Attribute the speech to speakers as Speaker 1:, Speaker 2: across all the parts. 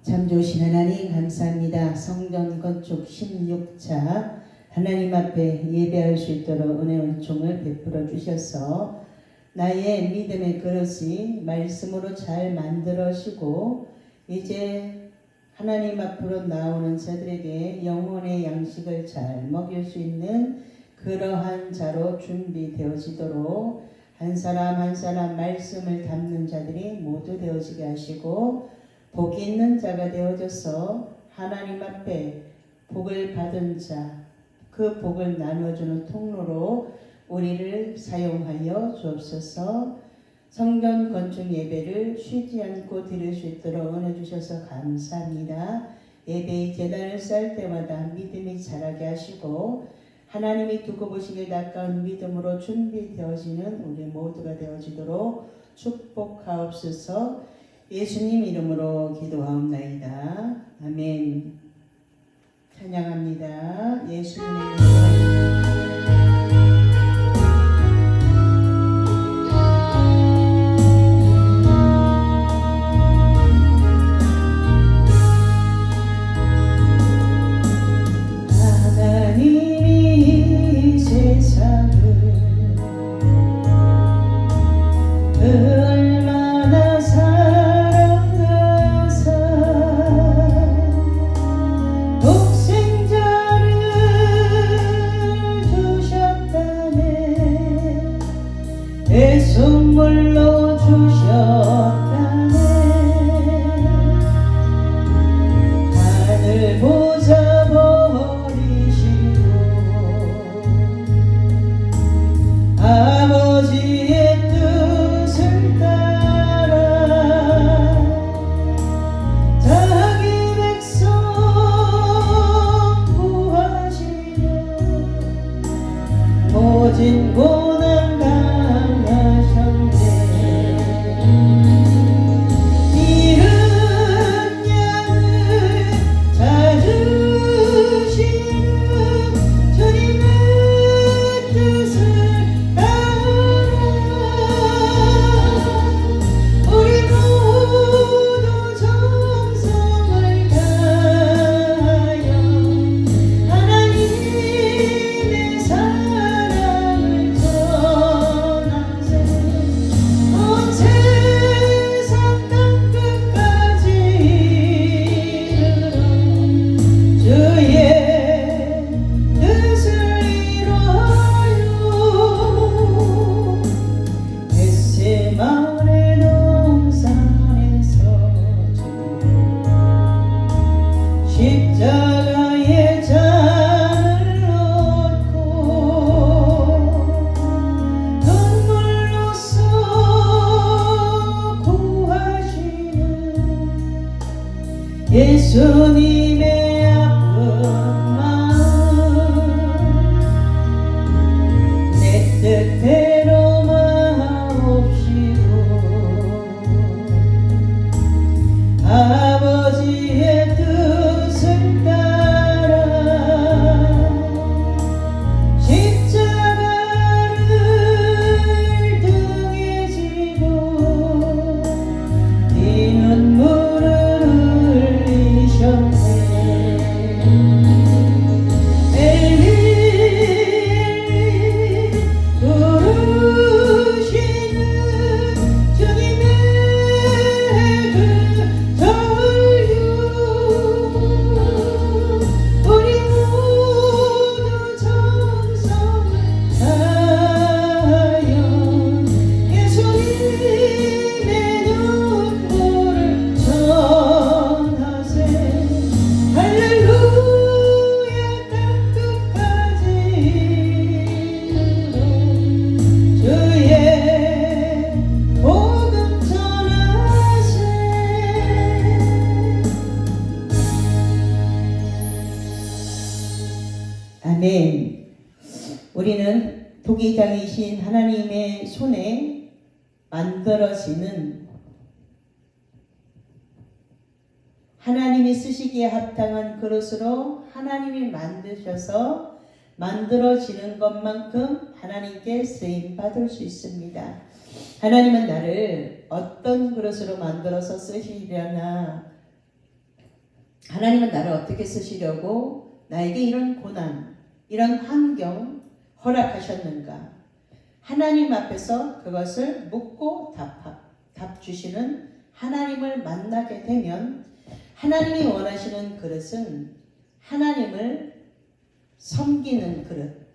Speaker 1: 참 좋으신 하나님 감사합니다. 성전 건축 16차 하나님 앞에 예배할 수 있도록 은혜 은총을 베풀어 주셔서 나의 믿음의 그릇이 말씀으로 잘 만들어지고 이제 하나님 앞으로 나오는 자들에게 영혼의 양식을 잘 먹일 수 있는 그러한 자로 준비되어지도록 한 사람 한 사람 말씀을 담는 자들이 모두 되어지게 하시고 복 있는 자가 되어져서 하나님 앞에 복을 받은 자, 그 복을 나눠주는 통로로 우리를 사용하여 주옵소서. 성전 건축 예배를 쉬지 않고 드릴 수 있도록 은혜 주셔서 감사합니다. 예배의 제단을 쌓을 때마다 믿음이 자라게 하시고 하나님이 두고 보시기에 가까운 믿음으로 준비되어지는 우리 모두가 되어지도록 축복하옵소서. 예수님 이름으로 기도하옵나이다. 아멘. 찬양합니다. 예수님의 이름으로. 선물로 주셨다네. 하늘 보자 버리시고 아버지의 뜻을 따라 자기 백성 구하시려 모진 고난 십자가의 잔을 놓고 눈물로써 구하시는 예수님의 아픈 마음 내 뜻대로 마옵시고 아버지의 뜻을 따라 십자가를 등에 지고 이 눈물을 흘리셨네. 엘리 부르시는 주님의 그 전류 우리 모두 정성을 다하여 예수님의 눈물을 전하세. 할렐루야 땅끝까지 주의 복음 전하세. 아멘. 우리는 도기장이신 하나님의 손에 만들어지는 하나님이 쓰시기에 합당한 그릇으로 하나님이 만드셔서 만들어지는 것만큼 하나님께 쓰임 받을 수 있습니다. 하나님은 나를 어떤 그릇으로 만들어서 쓰시려나 하나님은 나를 어떻게 쓰시려고 나에게 이런 고난, 이런 환경 허락하셨는가? 하나님 앞에서 그것을 묻고 답 주시는 하나님을 만나게 되면 하나님이 원하시는 그릇은 하나님을 섬기는 그릇.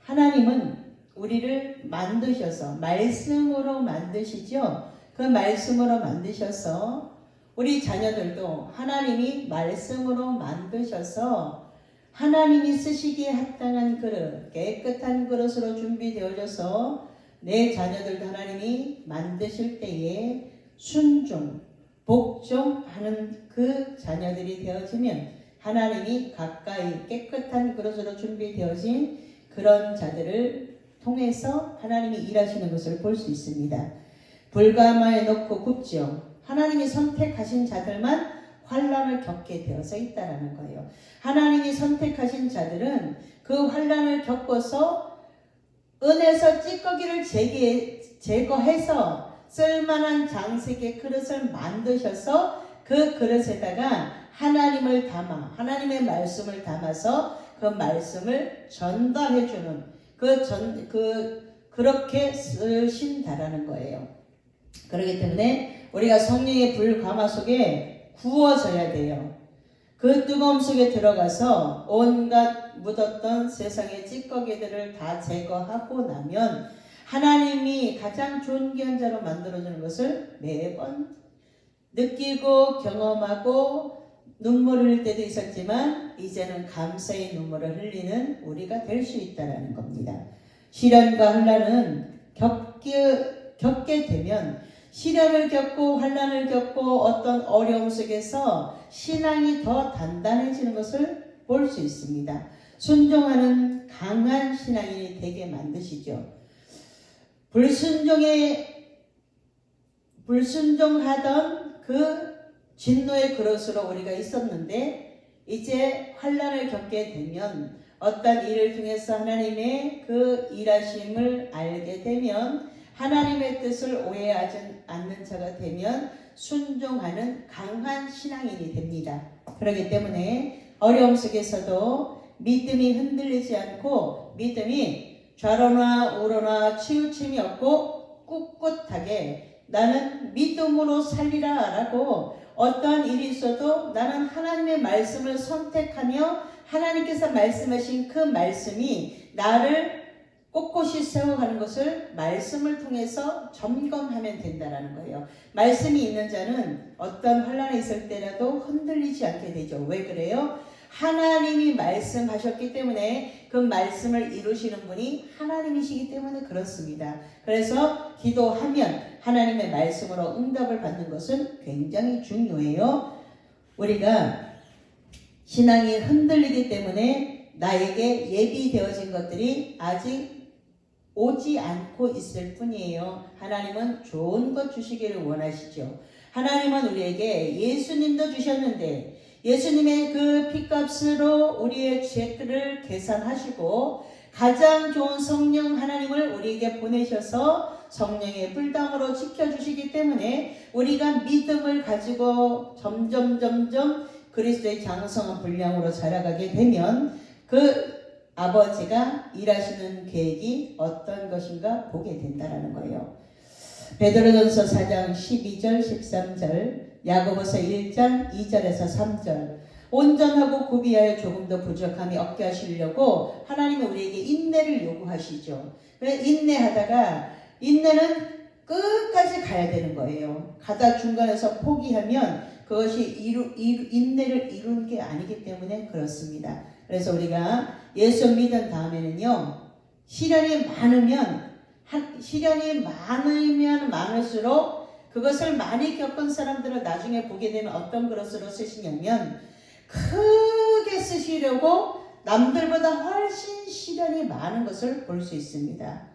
Speaker 1: 하나님은 우리를 만드셔서 말씀으로 만드시죠. 그 말씀으로 만드셔서 우리 자녀들도 하나님이 말씀으로 만드셔서 하나님이 쓰시기에 합당한 그릇, 깨끗한 그릇으로 준비되어져서 내 자녀들도 하나님이 만드실 때에 순종, 복종하는 그 자녀들이 되어지면 하나님이 가까이 깨끗한 그릇으로 준비되어진 그런 자들을 통해서 하나님이 일하시는 것을 볼 수 있습니다. 불가마에 넣고 굽죠. 하나님이 선택하신 자들만 환난을 겪게 되어서 있다라는 거예요. 하나님이 선택하신 자들은 그 환난을 겪어서 은에서 찌꺼기를 제거해서 쓸만한 장색의 그릇을 만드셔서 그 그릇에다가 하나님을 담아 하나님의 말씀을 담아서 그 말씀을 전달해주는 그렇게 쓰신다라는 거예요. 그렇기 때문에 우리가 성령의 불가마 속에 구워져야 돼요. 그 뜨거움 속에 들어가서 온갖 묻었던 세상의 찌꺼기들을 다 제거하고 나면 하나님이 가장 존귀한 자로 만들어주는 것을 매번 느끼고 경험하고 눈물 흘릴 때도 있었지만 이제는 감사의 눈물을 흘리는 우리가 될 수 있다는 겁니다. 시련과 환난은 겪게 되면 시련을 겪고 환난을 겪고 어떤 어려움 속에서 신앙이 더 단단해지는 것을 볼 수 있습니다. 순종하는 강한 신앙인이 되게 만드시죠. 불순종하던 그 진노의 그릇으로 우리가 있었는데 이제 환난을 겪게 되면 어떤 일을 통해서 하나님의 그 일하심을 알게 되면 하나님의 뜻을 오해하지 않는 자가 되면 순종하는 강한 신앙인이 됩니다. 그렇기 때문에 어려움 속에서도 믿음이 흔들리지 않고 믿음이 좌로나 우로나 치우침이 없고 꿋꿋하게 나는 믿음으로 살리라 라고 어떠한 일이 있어도 나는 하나님의 말씀을 선택하며 하나님께서 말씀하신 그 말씀이 나를 꼿꼿이 세워가는 것을 말씀을 통해서 점검하면 된다는 거예요. 말씀이 있는 자는 어떤 환난이 있을 때라도 흔들리지 않게 되죠. 왜 그래요? 하나님이 말씀하셨기 때문에 그 말씀을 이루시는 분이 하나님이시기 때문에 그렇습니다. 그래서 기도하면 하나님의 말씀으로 응답을 받는 것은 굉장히 중요해요. 우리가 신앙이 흔들리기 때문에 나에게 예비되어진 것들이 아직 오지 않고 있을 뿐이에요. 하나님은 좋은 것 주시기를 원하시죠. 하나님은 우리에게 예수님도 주셨는데 예수님의 그 피값으로 우리의 죄를 계산하시고 가장 좋은 성령 하나님을 우리에게 보내셔서 성령의 불담으로 지켜주시기 때문에 우리가 믿음을 가지고 점점 그리스도의 장성한 분량으로 자라가게 되면 그 아버지가 일하시는 계획이 어떤 것인가 보게 된다는 거예요. 베드로전서 4장 12절 13절 야고보서 1장 2절에서 3절 온전하고 구비하여 조금 더 부족함이 없게 하시려고 하나님은 우리에게 인내를 요구하시죠. 인내하다가 인내는 끝까지 가야 되는 거예요. 가다 중간에서 포기하면 그것이 인내를 이루는 게 아니기 때문에 그렇습니다. 그래서 우리가 예수 믿은 다음에는요, 시련이 많으면 많을수록 그것을 많이 겪은 사람들을 나중에 보게 되면 어떤 그릇으로 쓰시냐면 크게 쓰시려고 남들보다 훨씬 시련이 많은 것을 볼 수 있습니다.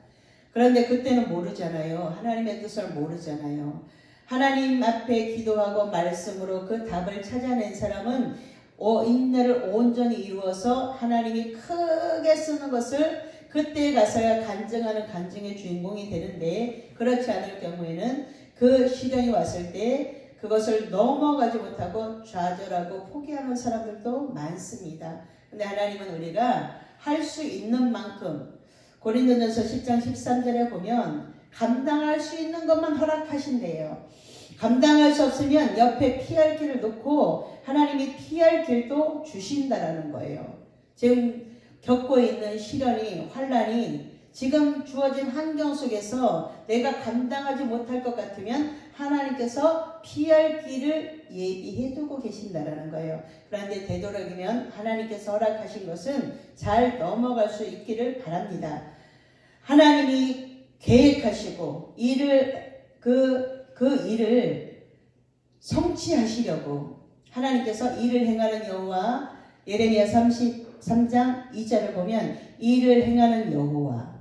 Speaker 1: 그런데 그때는 모르잖아요. 하나님의 뜻을 모르잖아요. 하나님 앞에 기도하고 말씀으로 그 답을 찾아낸 사람은 인내를 온전히 이루어서 하나님이 크게 쓰는 것을 그때 가서야 간증하는 간증의 주인공이 되는데 그렇지 않을 경우에는 그 시련이 왔을 때 그것을 넘어가지 못하고 좌절하고 포기하는 사람들도 많습니다. 근데 하나님은 우리가 할 수 있는 만큼 고린도전서 10장 13절에 보면 감당할 수 있는 것만 허락하신대요. 감당할 수 없으면 옆에 피할 길을 놓고 하나님이 피할 길도 주신다라는 거예요. 지금 겪고 있는 시련이, 환난이 지금 주어진 환경 속에서 내가 감당하지 못할 것 같으면 하나님께서 피할 길을 예비해 두고 계신다라는 거예요. 그런데 되도록이면 하나님께서 허락하신 것은 잘 넘어갈 수 있기를 바랍니다. 하나님이 계획하시고 그 일을 성취하시려고 하나님께서 일을 행하는 여호와, 예레미야 33장 2절을 보면 일을 행하는 여호와,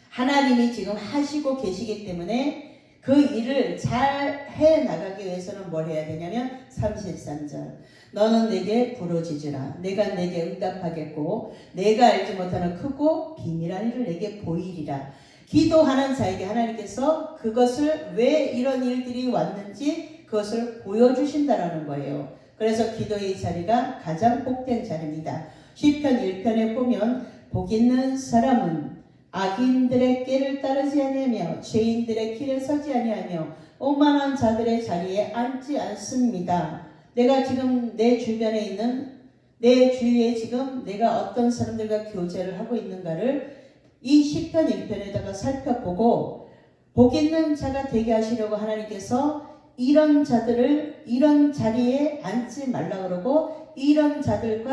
Speaker 1: 하나님이 지금 하시고 계시기 때문에 그 일을 잘 해나가기 위해서는 뭘 해야 되냐면 33절, 너는 내게 부르짖으라. 내가 내게 응답하겠고 내가 알지 못하는 크고 비밀한 일을 내게 보이리라. 기도하는 자에게 하나님께서 그것을 왜 이런 일들이 왔는지 그것을 보여주신다라는 거예요. 그래서 기도의 자리가 가장 복된 자리입니다. 시편 1편에 보면 복 있는 사람은 악인들의 꾀를 따르지 아니하며 죄인들의 길에 서지 아니하며 오만한 자들의 자리에 앉지 않습니다. 내가 지금 내 주변에 있는 내 주위에 지금 내가 어떤 사람들과 교제를 하고 있는가를 이 시편 1편에다가 살펴보고 복 있는 자가 되게 하시려고 하나님께서 이런 자들을 이런 자리에 앉지 말라 그러고 이런 자들의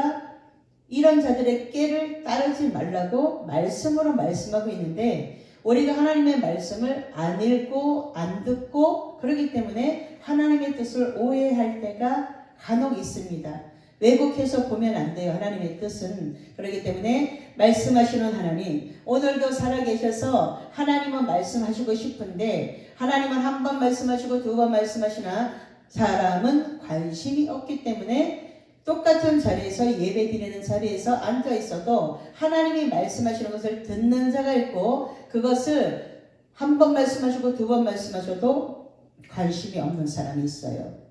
Speaker 1: 꾀를 따르지 말라고 말씀으로 말씀하고 있는데, 우리가 하나님의 말씀을 안 읽고 안 듣고 그러기 때문에 하나님의 뜻을 오해할 때가 간혹 있습니다. 왜곡해서 보면 안 돼요. 하나님의 뜻은. 그렇기 때문에 말씀하시는 하나님, 오늘도 살아계셔서 하나님은 말씀하시고 싶은데 하나님은 한 번 말씀하시고 두 번 말씀하시나 사람은 관심이 없기 때문에 똑같은 자리에서 예배 드리는 자리에서 앉아 있어도 하나님이 말씀하시는 것을 듣는 자가 있고, 그것을 한 번 말씀하시고 두 번 말씀하셔도 관심이 없는 사람이 있어요.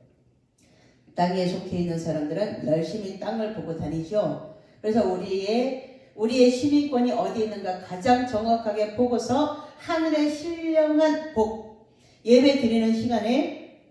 Speaker 1: 땅에 속해 있는 사람들은 열심히 땅을 보고 다니죠. 그래서 우리의 시민권이 어디 있는가 가장 정확하게 보고서 하늘의 신령한 복, 예배 드리는 시간에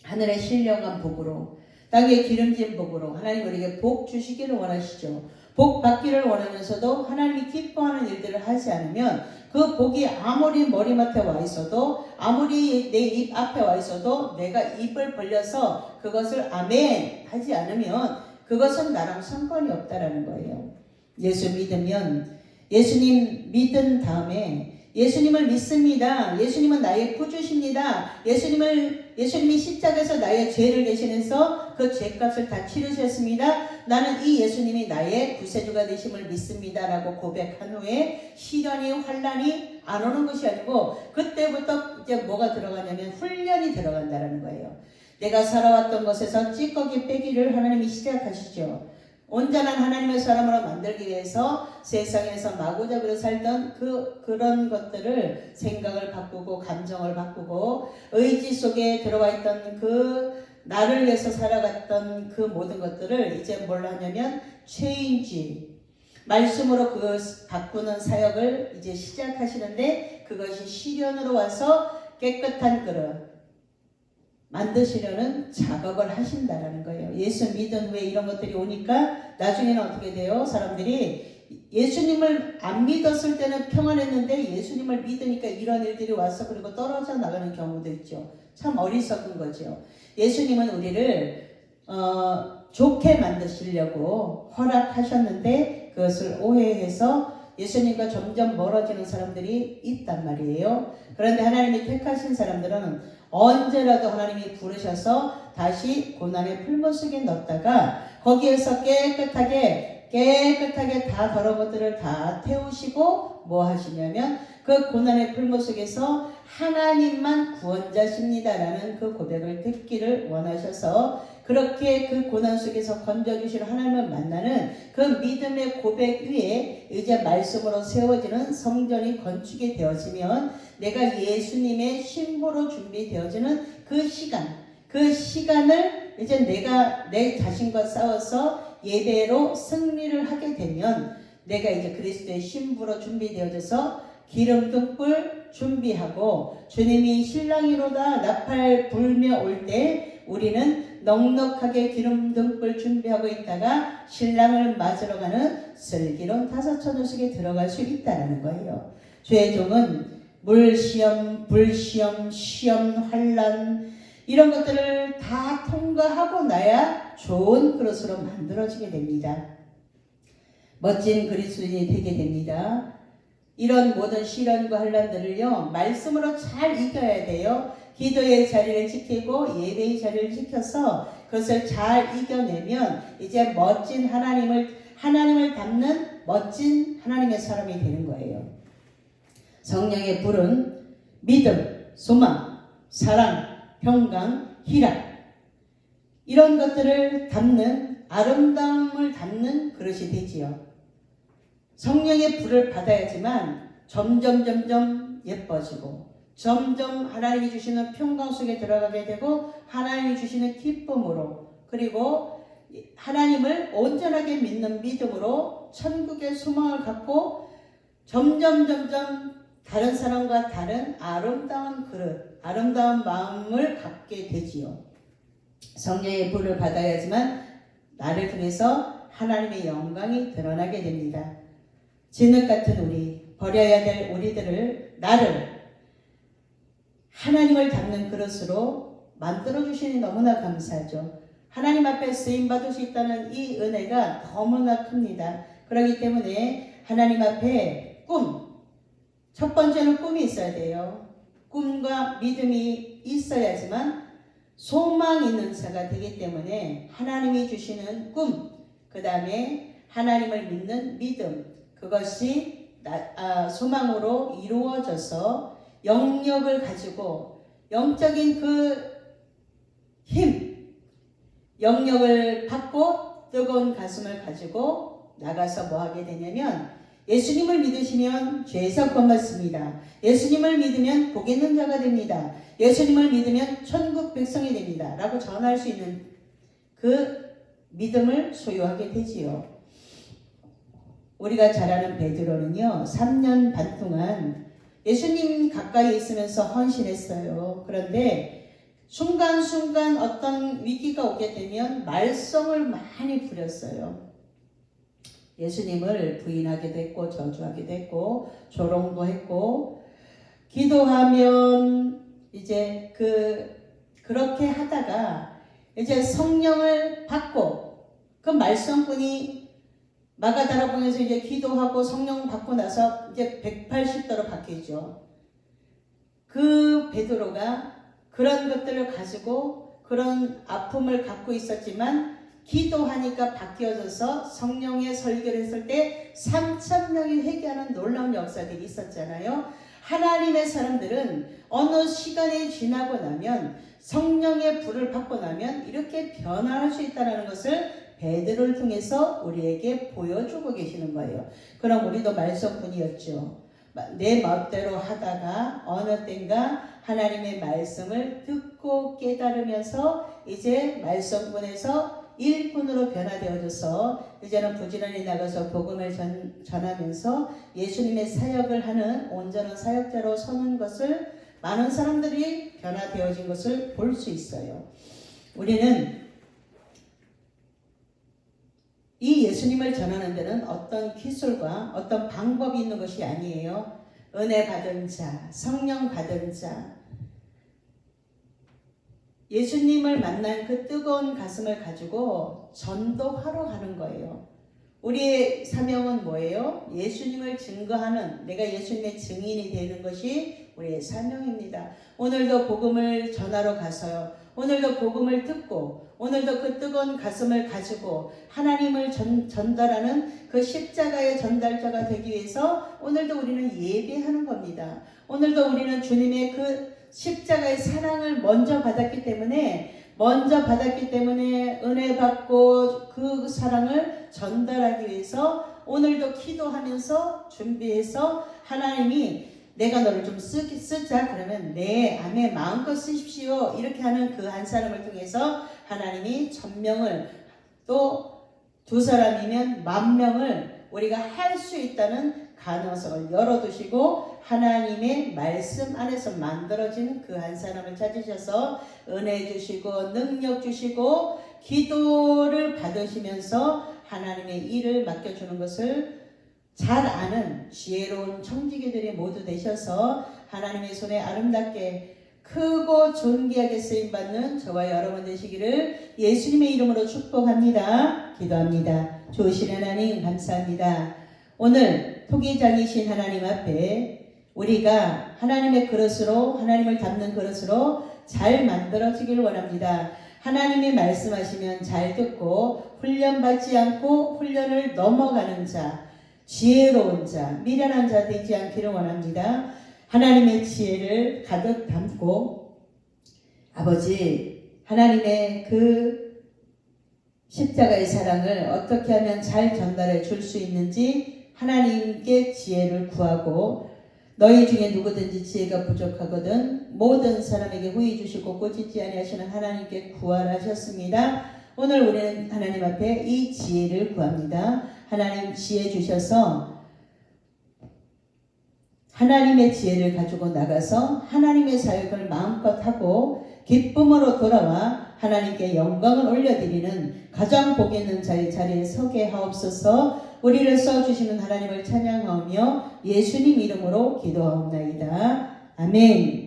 Speaker 1: 하늘의 신령한 복으로, 땅의 기름진 복으로 하나님 우리에게 복 주시기를 원하시죠. 복 받기를 원하면서도 하나님이 기뻐하는 일들을 하지 않으면 그 복이 아무리 머리맡에 와 있어도, 아무리 내 입 앞에 와 있어도 내가 입을 벌려서 그것을 아멘 하지 않으면 그것은 나랑 상관이 없다라는 거예요. 예수 믿으면, 예수님 믿은 다음에 예수님을 믿습니다. 예수님은 나의 구주십니다. 예수님이 십자가에서 나의 죄를 대신해서 그 죄값을 다 치르셨습니다. 나는 이 예수님이 나의 구세주가 되심을 믿습니다. 라고 고백한 후에 시련이 환난이 안 오는 것이 아니고 그때부터 이제 뭐가 들어가냐면 훈련이 들어간다는 거예요. 내가 살아왔던 것에서 찌꺼기 빼기를 하나님이 시작하시죠. 온전한 하나님의 사람으로 만들기 위해서 세상에서 마구잡이로 살던 그런 것들을 생각을 바꾸고 감정을 바꾸고 의지 속에 들어와 있던 그 나를 위해서 살아갔던 그 모든 것들을 이제 뭘 하냐면 체인지, 말씀으로 그 바꾸는 사역을 이제 시작하시는데, 그것이 시련으로 와서 깨끗한 그릇 만드시려는 작업을 하신다라는 거예요. 예수 믿은 후에 이런 것들이 오니까 나중에는 어떻게 돼요? 사람들이 예수님을 안 믿었을 때는 평안했는데 예수님을 믿으니까 이런 일들이 와서 그리고 떨어져 나가는 경우도 있죠. 참 어리석은 거죠. 예수님은 우리를 좋게 만드시려고 허락하셨는데 그것을 오해해서 예수님과 점점 멀어지는 사람들이 있단 말이에요. 그런데 하나님이 택하신 사람들은 언제라도 하나님이 부르셔서 다시 고난의 풀무 속에 넣었다가 거기에서 깨끗하게 다 더러운 것들을 다 태우시고 뭐 하시냐면 그 고난의 풀무 속에서 하나님만 구원자십니다라는 그 고백을 듣기를 원하셔서 그렇게 그 고난 속에서 건져주실 하나님을 만나는 그 믿음의 고백 위에 이제 말씀으로 세워지는 성전이 건축이 되어지면 내가 예수님의 신부로 준비되어지는 그 시간, 그 그 시간을 이제 내가 내 자신과 싸워서 예배로 승리를 하게 되면 내가 이제 그리스도의 신부로 준비되어져서 기름 등불 준비하고 주님이 신랑이로다 나팔 불며 올 때 우리는 넉넉하게 기름 등불 준비하고 있다가 신랑을 맞으러 가는 슬기로운 다섯천호식에 들어갈 수 있다는 거예요. 주의 종은 물시험, 불시험, 시험, 환난 이런 것들을 다 통과하고 나야 좋은 그릇으로 만들어지게 됩니다. 멋진 그리스도인이 되게 됩니다. 이런 모든 시련과 환난들을요 말씀으로 잘 이겨야 돼요. 기도의 자리를 지키고 예배의 자리를 지켜서 그것을 잘 이겨내면 이제 멋진 하나님을 닮는 멋진 하나님의 사람이 되는 거예요. 성령의 불은 믿음, 소망, 사랑, 평강, 희락 이런 것들을 담는 아름다움을 담는 그릇이 되지요. 성령의 불을 받아야지만 점점 예뻐지고 점점 하나님이 주시는 평강 속에 들어가게 되고 하나님이 주시는 기쁨으로 그리고 하나님을 온전하게 믿는 믿음으로 천국의 소망을 갖고 점점 다른 사람과 다른 아름다운 그릇, 아름다운 마음을 갖게 되지요. 성령의 불을 받아야지만 나를 통해서 하나님의 영광이 드러나게 됩니다. 진흙 같은 우리, 버려야 될 우리들을 나를 하나님을 닮는 그릇으로 만들어주시니 너무나 감사하죠. 하나님 앞에 쓰임받을 수 있다는 이 은혜가 너무나 큽니다. 그렇기 때문에 하나님 앞에 첫 번째는 꿈이 있어야 돼요. 꿈과 믿음이 있어야지만 소망 있는 자가 되기 때문에 하나님이 주시는 꿈, 그 다음에 하나님을 믿는 믿음, 그것이 소망으로 이루어져서 영역을 가지고 영적인 그 힘, 영역을 받고 뜨거운 가슴을 가지고 나가서 뭐 하게 되냐면 예수님을 믿으시면 죄에서 구원받습니다. 예수님을 믿으면 복 있는 자가 됩니다. 예수님을 믿으면 천국 백성이 됩니다. 라고 전할 수 있는 그 믿음을 소유하게 되지요. 우리가 잘 아는 베드로는요 3년 반 동안 예수님 가까이 있으면서 헌신했어요. 그런데 순간순간 어떤 위기가 오게 되면 말썽을 많이 부렸어요. 예수님을 부인하기도 했고 저주하기도 했고 조롱도 했고 기도하면 이제 그렇게 하다가 이제 성령을 받고 그 말썽꾼이 마가다라봉에서 이제 기도하고 성령 받고 나서 이제 180도로 바뀌죠. 그 베드로가 그런 것들을 가지고 그런 아픔을 갖고 있었지만 기도하니까 바뀌어져서 성령의 설교를 했을 때 3,000명이 회개하는 놀라운 역사들이 있었잖아요. 하나님의 사람들은 어느 시간이 지나고 나면 성령의 불을 받고 나면 이렇게 변화할 수 있다는 것을 베드로를 통해서 우리에게 보여주고 계시는 거예요. 그럼 우리도 말썽꾼이었죠. 내 멋대로 하다가 어느 땐가 하나님의 말씀을 듣고 깨달으면서 이제 말썽꾼에서 일꾼으로 변화되어져서 이제는 부지런히 나가서 복음을 전하면서 예수님의 사역을 하는 온전한 사역자로 서는 것을 많은 사람들이 변화되어진 것을 볼 수 있어요. 우리는 이 예수님을 전하는 데는 어떤 기술과 어떤 방법이 있는 것이 아니에요. 은혜 받은 자, 성령 받은 자, 예수님을 만난 그 뜨거운 가슴을 가지고 전도하러 가는 거예요. 우리의 사명은 뭐예요? 예수님을 증거하는, 내가 예수님의 증인이 되는 것이 우리의 사명입니다. 오늘도 복음을 전하러 가서요. 오늘도 복음을 듣고 오늘도 그 뜨거운 가슴을 가지고 하나님을 전달하는 그 십자가의 전달자가 되기 위해서 오늘도 우리는 예배하는 겁니다. 오늘도 우리는 주님의 그 십자가의 사랑을 먼저 받았기 때문에 은혜 받고 그 사랑을 전달하기 위해서 오늘도 기도하면서 준비해서 하나님이 내가 너를 좀 쓰자. 그러면 내 안에 마음껏 쓰십시오. 이렇게 하는 그 한 사람을 통해서 하나님이 1000명을 또 2사람이면 10,000명을 우리가 할 수 있다는 가능성을 열어두시고 하나님의 말씀 안에서 만들어진 그 한 사람을 찾으셔서 은혜 주시고 능력 주시고 기도를 받으시면서 하나님의 일을 맡겨주는 것을 잘 아는 지혜로운 청지기들이 모두 되셔서 하나님의 손에 아름답게 크고 존귀하게 쓰임받는 저와 여러분 되시기를 예수님의 이름으로 축복합니다. 기도합니다. 좋으신 하나님 감사합니다. 오늘 토기장이신 하나님 앞에 우리가 하나님의 그릇으로 하나님을 담는 그릇으로 잘 만들어지길 원합니다. 하나님이 말씀하시면 잘 듣고 훈련받지 않고 훈련을 넘어가는 자, 지혜로운 자, 미련한 자 되지 않기를 원합니다. 하나님의 지혜를 가득 담고 아버지 하나님의 그 십자가의 사랑을 어떻게 하면 잘 전달해 줄 수 있는지 하나님께 지혜를 구하고 너희 중에 누구든지 지혜가 부족하거든 모든 사람에게 후히 주시고 꾸짖지 아니하시는 하나님께 구하셨습니다. 오늘 우리는 하나님 앞에 이 지혜를 구합니다. 하나님 지혜 주셔서 하나님의 지혜를 가지고 나가서 하나님의 사역을 마음껏 하고 기쁨으로 돌아와 하나님께 영광을 올려드리는 가장 복 있는 자의 자리에 서게 하옵소서. 우리를 써주시는 하나님을 찬양하며 예수님 이름으로 기도하옵나이다. 아멘.